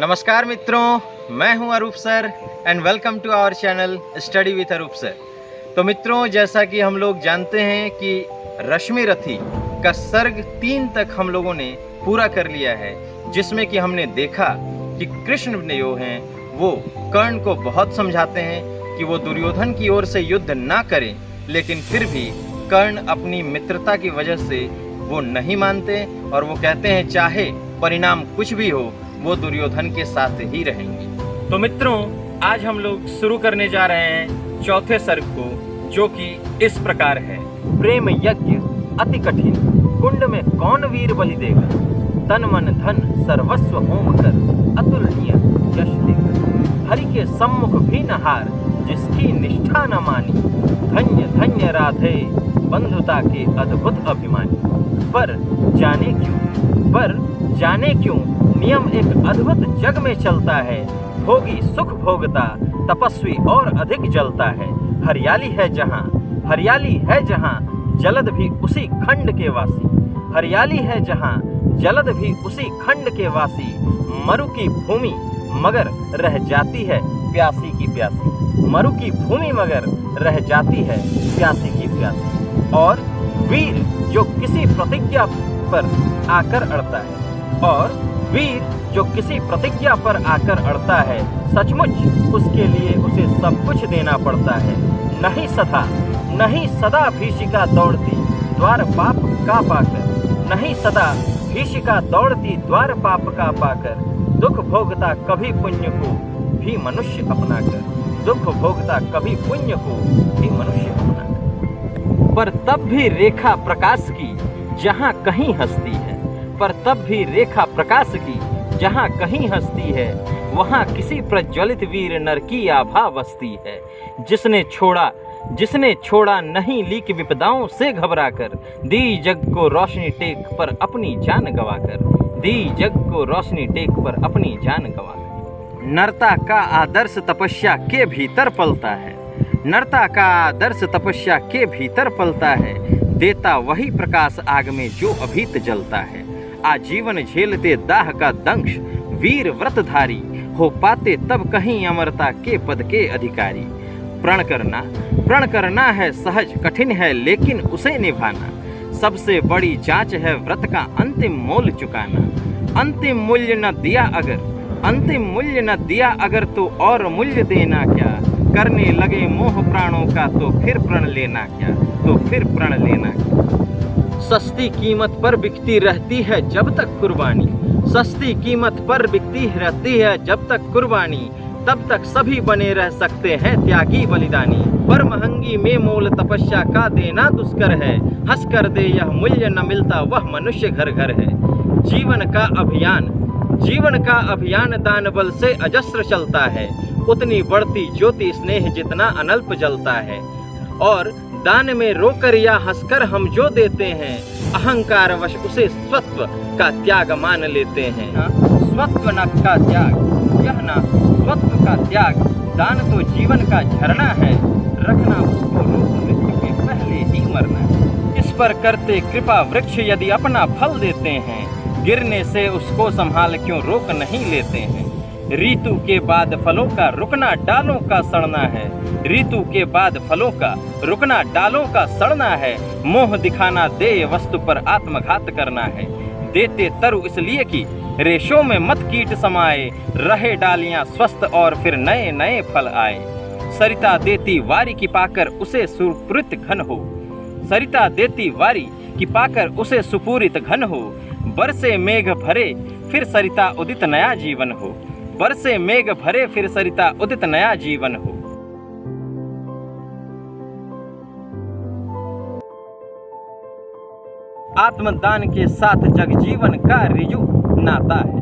नमस्कार मित्रों, मैं हूं Arup sir and welcome to our channel study with Arup sir. तो मित्रों, जैसा कि हम लोग जानते हैं कि रश्मि रथी का सर्ग 3 तक हम लोगों ने पूरा कर लिया है, जिसमें कि हमने देखा कि कृष्ण ने जो हैं वो कर्ण को बहुत समझाते हैं कि वो दुर्योधन की ओर से युद्ध ना करें, लेकिन फिर भी कर्ण अपनी मित्रता की वजह से वो नहीं मानते और वो कहते हैं चाहे परिणाम कुछ भी हो वो दुर्योधन के साथ ही रहेंगे। तो मित्रों, आज हम लोग शुरू करने जा रहे हैं चौथे सर्ग को, जो कि इस प्रकार है। प्रेम यज्ञ अति कठिन, कुंड में कौन वीर बलि देगा, तन मन धन सर्वस्व होम कर अतुलनीय यश देगा। हरि के सम्मुख भी न हार, जिसकी निष्ठा न मानी, धन्य धन्य राधे बंधुता के अद्भुत अभिमानी। पर जाने क्यों नियम एक अद्भुत जग में चलता है, भोगी सुख भोगता तपस्वी और अधिक जलता है। हरियाली है जहाँ जलद भी उसी खंड के वासी, हरियाली है जहाँ जलद भी उसी खंड के वासी। मरु की भूमि मगर रह जाती है प्यासी की प्यासी, मरु की भूमि मगर रह जाती है प्यासी की प्यासी। और वीर जो किसी प्रतिज्ञा पर आकर अड़ता है, अड़ता है, सचमुच उसके लिए उसे सब कुछ देना पड़ता है। नहीं सदा भीषिका दौड़ती द्वार पाप का पाकर, नहीं सदा भीषिका दौड़ती द्वार पाप का पाकर। दुख भोगता कभी पुण्य को भी मनुष्य अपना कर, दुख भोगता कभी पुण्य को भी मनुष्य अपना कर। पर तब भी रेखा प्रकाश की जहाँ कहीं हस्ती है, पर तब भी रेखा प्रकाश की जहाँ कहीं हस्ती है, वहाँ किसी प्रज्वलित वीर नर की आभा बसती है। जिसने छोड़ा नहीं लीक विपदाओं से घबरा कर, दी जग को रोशनी टेक पर अपनी जान गवाकर, दी जग को रोशनी टेक पर अपनी जान गवाकर। नरता का आदर्श तपस्या के भीतर पलता है, नरता का आदर्श तपस्या के भीतर पलता है। देता वही प्रकाश आग में जो अभीत जलता है। आजीवन झेलते दाह का दंश वीर व्रतधारी, हो पाते तब कहीं अमरता के पद के अधिकारी। प्रण करना है सहज, कठिन है लेकिन उसे निभाना। सबसे बड़ी जांच है व्रत का अंतिम मोल चुकाना। अंतिम मूल्य न दिया अगर तो और मूल्य देना क्या। करने लगे मोह प्राणों का तो फिर प्रण लेना क्या। सस्ती कीमत पर बिकती रहती है जब तक कुर्बानी, सस्ती कीमत पर बिकती रहती है जब तक कुर्बानी। तब तक सभी बने रह सकते हैं त्यागी बलिदानी। पर महंगी में मोल तपस्या का देना दुष्कर है, हंस कर दे यह मूल्य न मिलता वह मनुष्य घर घर है। जीवन का अभियान दान बल से अजस्र चलता है, उतनी बढ़ती ज्योति स्नेह जितना अनल्प जलता है। और दान में रोकर या हंसकर हम जो देते हैं, अहंकार वश उसे स्वत्व का त्याग मान लेते हैं। स्वत्व न का त्याग, यह ना स्वत्व का त्याग, दान तो जीवन का झरना है, रखना उसको रोक मृत्यु के पहले ही मरना। इस पर करते कृपा वृक्ष यदि अपना फल देते हैं, गिरने से उसको संभाल क्यों रोक नहीं लेते हैं। ऋतु के बाद फलों का रुकना डालों का सड़ना है, ऋतु के बाद फलों का रुकना डालों का सड़ना है। मोह दिखाना देय वस्तु पर आत्मघात करना है। देते तरु इसलिए कि रेशों में मत कीट समाए, रहे डालियां स्वस्थ और फिर नए नए फल आए। सरिता देती वारी की पाकर उसे सुपूरित घन हो, सरिता देती वारी की पाकर उसे सुपूरित घन हो। बरसे मेघ भरे फिर सरिता उदित नया जीवन हो, बरसे मेघ भरे फिर सरिता उदित नया जीवन हो। आत्मदान के साथ जगजीवन का रिजु नाता है,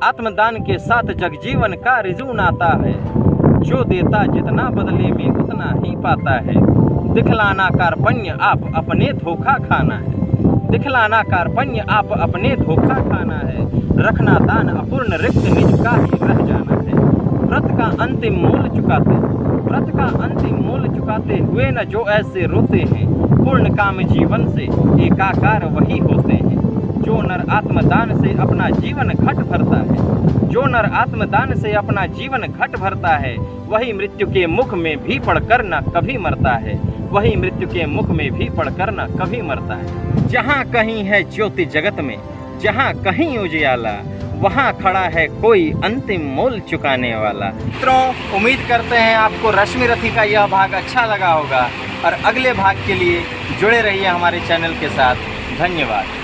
आत्मदान के साथ जगजीवन का रिजु नाता है। जो देता जितना बदले में उतना ही पाता है। दिखलाना कार्पण्य आप अपने धोखा खाना है, दिखलाना कार्पण्य आप अपने धोखा खाना है। रखना दान अपूर्ण रिक्त निज का ही रह जाना है। व्रत का अंतिम मोल चुकाते हुए न जो ऐसे रोते हैं, पूर्ण काम जीवन से एकाकार वही होते हैं। जो नर आत्मदान से अपना जीवन घट भरता है, जो नर आत्मदान से अपना जीवन घट भरता है, वही मृत्यु के मुख में भी पड़कर न कभी मरता है, वही मृत्यु के मुख में भी पड़कर न कभी मरता है। जहाँ कहीं है ज्योति जगत में, जहाँ कहीं उजियाला, वहाँ खड़ा है कोई अंतिम मोल चुकाने वाला। मित्रों, उम्मीद करते हैं आपको रश्मि रथी का यह भाग अच्छा लगा होगा और अगले भाग के लिए जुड़े रहिए हमारे चैनल के साथ। धन्यवाद।